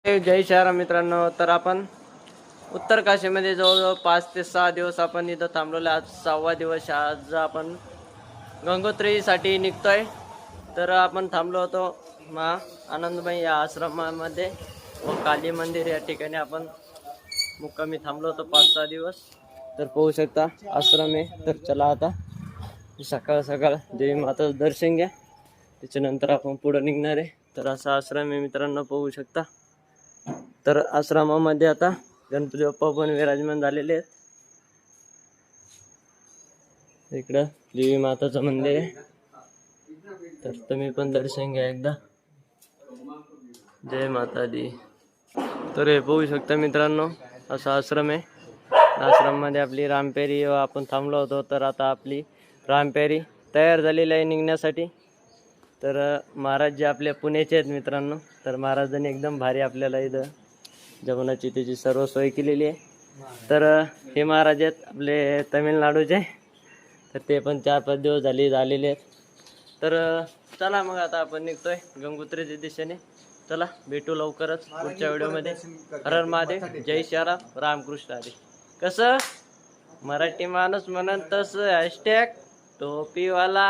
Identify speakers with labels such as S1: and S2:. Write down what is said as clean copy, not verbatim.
S1: जय श्रीराम मित्रांनो. तर आपण उत्तर काशीमध्ये जवळजवळ 5 ते 6 दिवस आपण इथं थांबलेलो. आज 6वा दिवस. आज आपण गंगोत्रीसाठी निघतोय. तर आपण थांबलो होतो आनंदमय या आश्रमामध्ये व काली मंदिर या ठिकाणी आपण मुक्कामी थांबलो होतो 5-6 दिवस. तर पाहू शकता आश्रम आहे. तर चला आता सकाळ सकाळ देवी माताचं दर्शन घ्या, त्याच्यानंतर आपण पुढे निघणार आहे. तर असा आश्रम आहे मित्रांनो, पाहू शकता. तर आश्रमामध्ये आता गणपती बाप्पा पण विराजमान झालेले आहेत. इकडं देवी माताचं मंदिर आहे. तर तुम्ही पण दर्शन घ्या एकदा. जय माता दी. तर हे पाहू शकता मित्रांनो, असा आश्रम आहे. आश्रममध्ये आपली रामपेरी आपण थांबलो होतो. तर आता आपली रामपेरी तयार झालेली आहे निघण्यासाठी. तर महाराज जे आपल्या पुण्याचे आहेत मित्रांनो. तर महाराजांनी एकदम भारी आपल्याला इथं जेवणाची त्याची सर्व सोय केलेली आहे. तर हे महाराज आहेत आपले तमिळनाडूचे. तर ते पण 4-5 दिवस झालेले आहेत. तर चला मग आता आपण निघतोय गंगोत्रीच्या दिशेने. चला भेटू लवकरच पुढच्या व्हिडिओमध्ये. हर हर महादेव. जय श्रीराम. रामकृष्ण हरी. कसं मराठी माणूस म्हणत तसं # टोपीवाला.